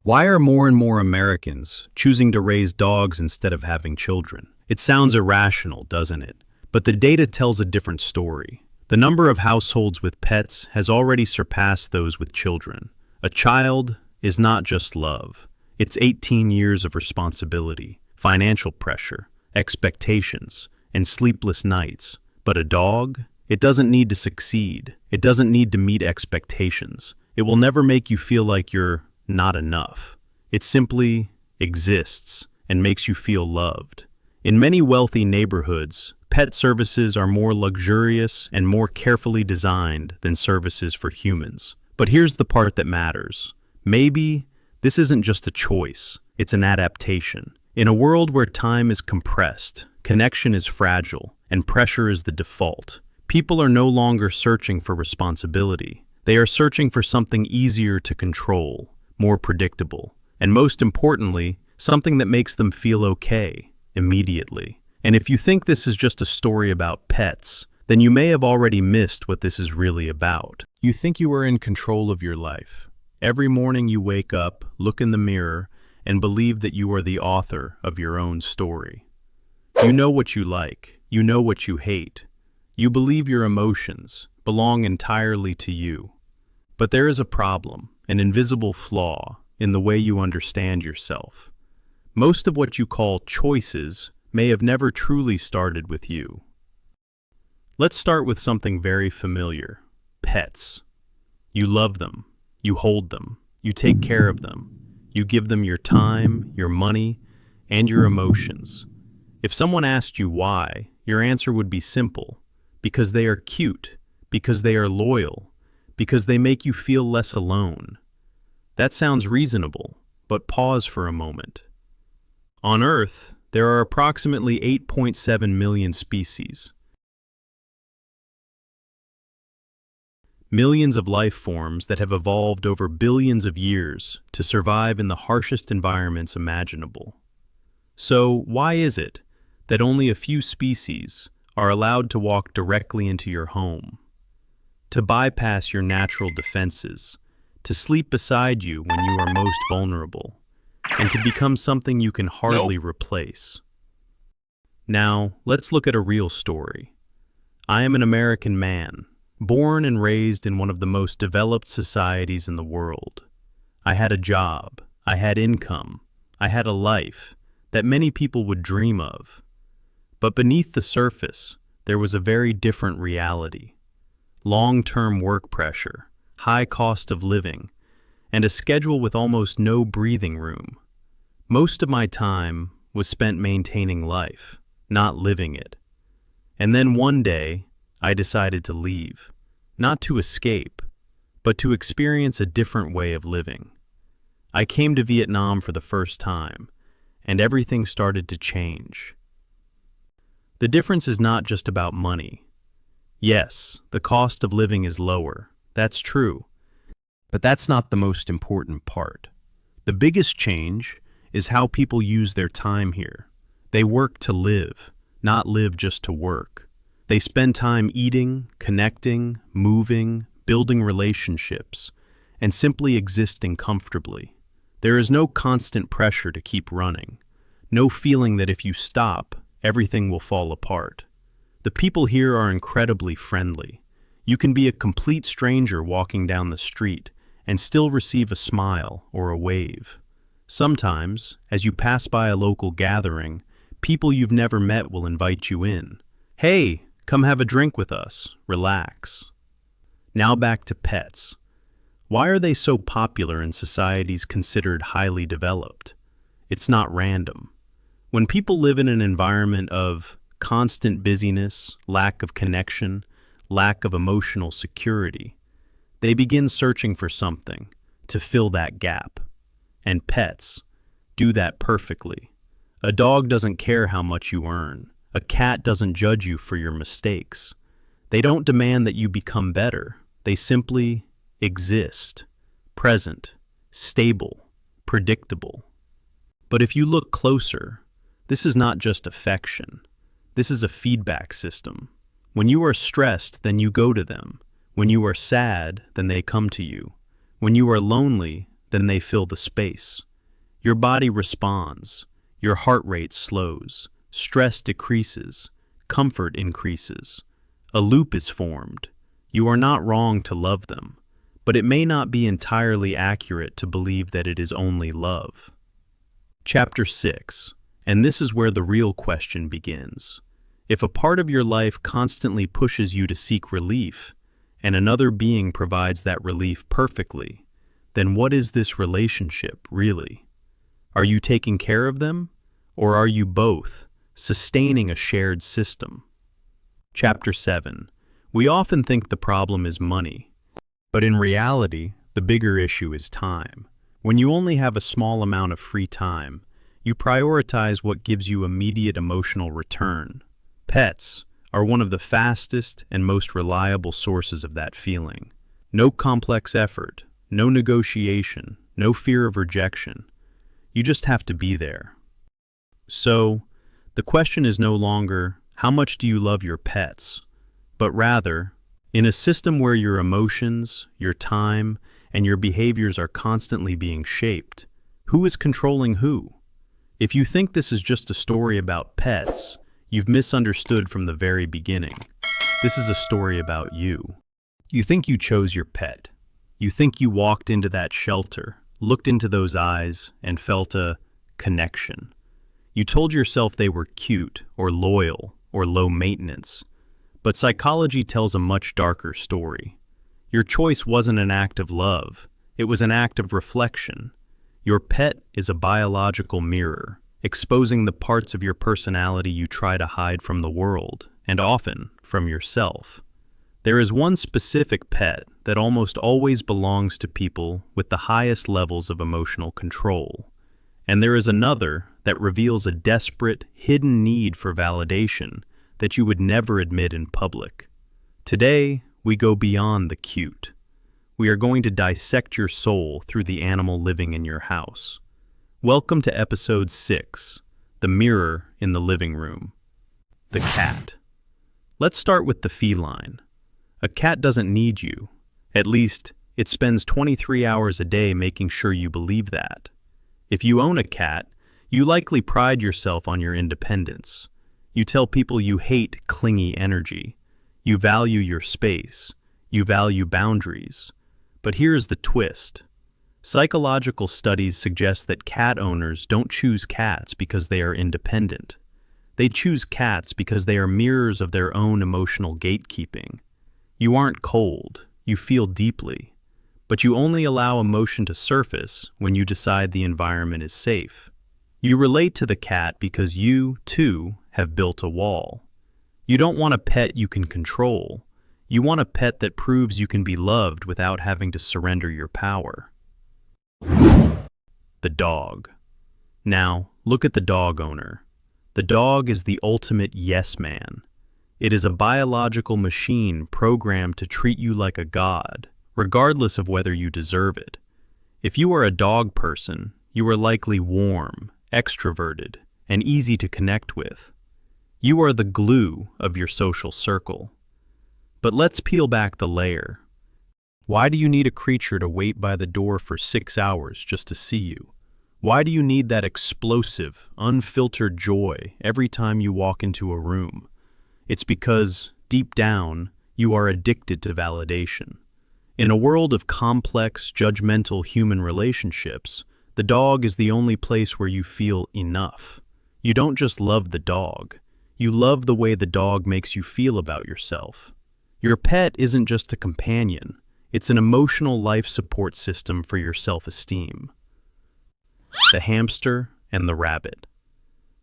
Why are more and more Americans choosing to raise dogs instead of having children? It sounds irrational, doesn't it? But the data tells a different story. The number of households with pets has already surpassed those with children. A child is not just love. It's 18 years of responsibility, financial pressure, expectations, and sleepless nights. But a dog? It doesn't need to succeed. It doesn't need to meet expectations. It will never make you feel like you're not enough. It simply exists and makes you feel loved. In many wealthy neighborhoods, pet services are more luxurious and more carefully designed than services for humans. But here's the part that matters. Maybe this isn't just a choice, it's an adaptation. In a world where time is compressed, connection is fragile, and pressure is the default, people are no longer searching for responsibility. They are searching for something easier to control, more predictable, and most importantly, something that makes them feel okay immediately. And if you think this is just a story about pets, then you may have already missed what this is really about. You think you are in control of your life. Every morning you wake up, look in the mirror, and believe that you are the author of your own story. You know what you like, you know what you hate. You believe your emotions belong entirely to you. But there is a problem, an invisible flaw, in the way you understand yourself. Most of what you call choices may have never truly started with you. Let's start with something very familiar: pets. You love them, you hold them, you take care of them, you give them your time, your money, and your emotions. If someone asked you why, your answer would be simple: because they are cute, because they are loyal, because they make you feel less alone. That sounds reasonable, but pause for a moment. On Earth, there are approximately 8.7 million species. Millions of life forms that have evolved over billions of years to survive in the harshest environments imaginable. So, why is it that only a few species are allowed to walk directly into your home, to bypass your natural defenses, to sleep beside you when you are most vulnerable, and to become something you can hardly replace? Now, let's look at a real story. I am an American man, born and raised in one of the most developed societies in the world. I had a job, I had income, I had a life that many people would dream of. But beneath the surface, there was a very different reality. Long-term work pressure, high cost of living, and a schedule with almost no breathing room. Most of my time was spent maintaining life, not living it. And then one day, I decided to leave, not to escape, but to experience a different way of living. I came to Vietnam for the first time, and everything started to change. The difference is not just about money. Yes, the cost of living is lower, that's true. But that's not the most important part. The biggest change is how people use their time here. They work to live, not live just to work. They spend time eating, connecting, moving, building relationships, and simply existing comfortably. There is no constant pressure to keep running, no feeling that if you stop, everything will fall apart. The people here are incredibly friendly. You can be a complete stranger walking down the street and still receive a smile or a wave. Sometimes, as you pass by a local gathering, people you've never met will invite you in. Hey, come have a drink with us, relax. Now back to pets. Why are they so popular in societies considered highly developed? It's not random. When people live in an environment of constant busyness, lack of connection, lack of emotional security, they begin searching for something to fill that gap. And pets do that perfectly. A dog doesn't care how much you earn. A cat doesn't judge you for your mistakes. They don't demand that you become better. They simply exist, present, stable, predictable. But if you look closer, this is not just affection. This is a feedback system. When you are stressed, then you go to them. When you are sad, then they come to you. When you are lonely, then they fill the space. Your body responds, your heart rate slows, stress decreases, comfort increases. A loop is formed. You are not wrong to love them, but it may not be entirely accurate to believe that it is only love. Chapter 6, and this is where the real question begins. If a part of your life constantly pushes you to seek relief, and another being provides that relief perfectly, then what is this relationship really? Are you taking care of them, or are you both sustaining a shared system? Chapter 7. We often think the problem is money, but in reality, the bigger issue is time. When you only have a small amount of free time, you prioritize what gives you immediate emotional return. Pets are one of the fastest and most reliable sources of that feeling. No complex effort, no negotiation, no fear of rejection. You just have to be there. So, the question is no longer, how much do you love your pets? But rather, in a system where your emotions, your time, and your behaviors are constantly being shaped, who is controlling who? If you think this is just a story about pets, you've misunderstood from the very beginning. This is a story about you. You think you chose your pet. You think you walked into that shelter, looked into those eyes, and felt a connection. You told yourself they were cute, or loyal, or low maintenance. But psychology tells a much darker story. Your choice wasn't an act of love. It was an act of reflection. Your pet is a biological mirror, exposing the parts of your personality you try to hide from the world, and often from yourself. There is one specific pet that almost always belongs to people with the highest levels of emotional control. And there is another that reveals a desperate, hidden need for validation that you would never admit in public. Today, we go beyond the cute. We are going to dissect your soul through the animal living in your house. Welcome to episode 6, The Mirror in the Living Room. The cat. Let's start with the feline. A cat doesn't need you. At least, it spends 23 hours a day making sure you believe that. If you own a cat, you likely pride yourself on your independence. You tell people you hate clingy energy. You value your space. You value boundaries. But here's the twist. Psychological studies suggest that cat owners don't choose cats because they are independent. They choose cats because they are mirrors of their own emotional gatekeeping. You aren't cold. You feel deeply. But you only allow emotion to surface when you decide the environment is safe. You relate to the cat because you, too, have built a wall. You don't want a pet you can control. You want a pet that proves you can be loved without having to surrender your power. The dog. Now, look at the dog owner. The dog is the ultimate yes man. It is a biological machine programmed to treat you like a god, regardless of whether you deserve it. If you are a dog person, you are likely warm, extroverted, and easy to connect with. You are the glue of your social circle. But let's peel back the layer. Why do you need a creature to wait by the door for 6 hours just to see you? Why do you need that explosive, unfiltered joy every time you walk into a room? It's because, deep down, you are addicted to validation. In a world of complex, judgmental human relationships, the dog is the only place where you feel enough. You don't just love the dog. You love the way the dog makes you feel about yourself. Your pet isn't just a companion. It's an emotional life support system for your self-esteem. The hamster and the rabbit.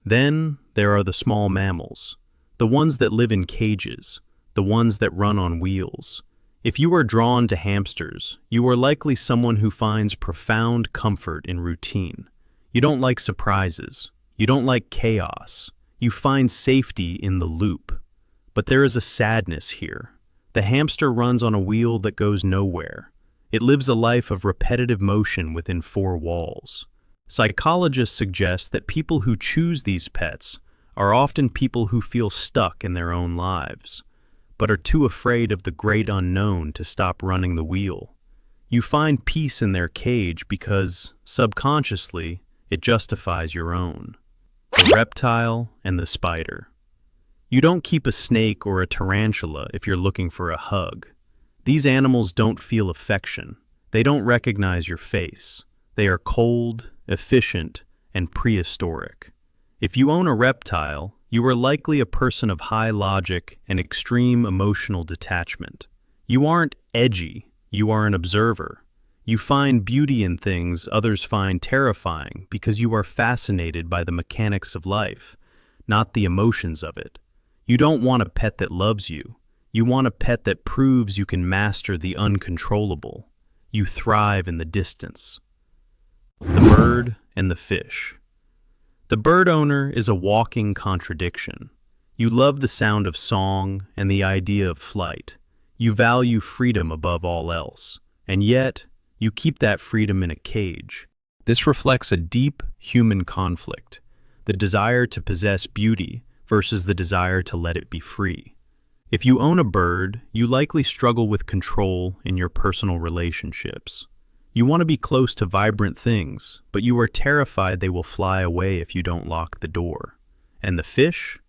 Then there are the small mammals, the ones that live in cages, the ones that run on wheels. If you are drawn to hamsters, you are likely someone who finds profound comfort in routine. You don't like surprises. You don't like chaos. You find safety in the loop. But there is a sadness here. The hamster runs on a wheel that goes nowhere. It lives a life of repetitive motion within 4 walls. Psychologists suggest that people who choose these pets are often people who feel stuck in their own lives, but are too afraid of the great unknown to stop running the wheel. You find peace in their cage because, subconsciously, it justifies your own. The reptile and the spider. You don't keep a snake or a tarantula if you're looking for a hug. These animals don't feel affection. They don't recognize your face. They are cold, efficient, and prehistoric. If you own a reptile, you are likely a person of high logic and extreme emotional detachment. You aren't edgy, you are an observer. You find beauty in things others find terrifying because you are fascinated by the mechanics of life, not the emotions of it. You don't want a pet that loves you. You want a pet that proves you can master the uncontrollable. You thrive in the distance. The bird and the fish. The bird owner is a walking contradiction. You love the sound of song and the idea of flight. You value freedom above all else, and yet you keep that freedom in a cage. This reflects a deep human conflict, the desire to possess beauty versus the desire to let it be free. If you own a bird, you likely struggle with control in your personal relationships. You want to be close to vibrant things, but you are terrified they will fly away if you don't lock the door. And the fish?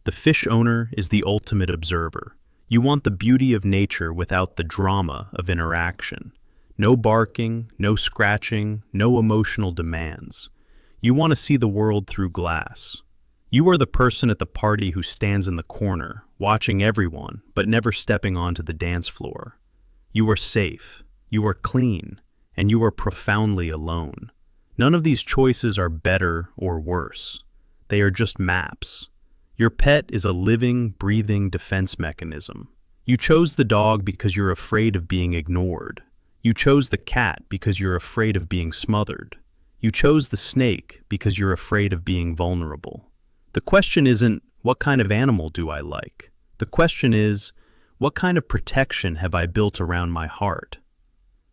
The fish owner is the ultimate observer. You want the beauty of nature without the drama of interaction. No barking, no scratching, no emotional demands. You want to see the world through glass. You are the person at the party who stands in the corner, watching everyone, but never stepping onto the dance floor. You are safe, you are clean, and you are profoundly alone. None of these choices are better or worse. They are just maps. Your pet is a living, breathing defense mechanism. You chose the dog because you're afraid of being ignored. You chose the cat because you're afraid of being smothered. You chose the snake because you're afraid of being vulnerable. The question isn't, what kind of animal do I like? The question is, what kind of protection have I built around my heart?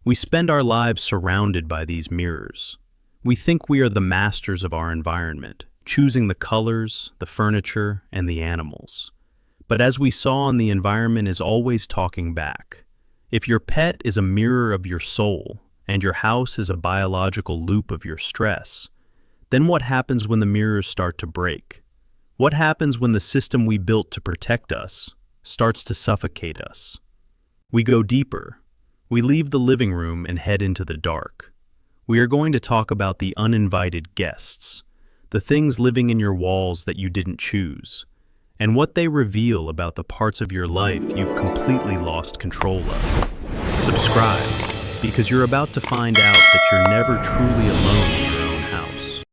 We spend our lives surrounded by these mirrors. We think we are the masters of our environment, choosing the colors, the furniture, and the animals. But as we saw, the environment is always talking back. If your pet is a mirror of your soul, and your house is a biological loop of your stress, then what happens when the mirrors start to break? What happens when the system we built to protect us starts to suffocate us? We go deeper. We leave the living room and head into the dark. We are going to talk about the uninvited guests, the things living in your walls that you didn't choose, and what they reveal about the parts of your life you've completely lost control of. Subscribe, because you're about to find out that you're never truly alone in your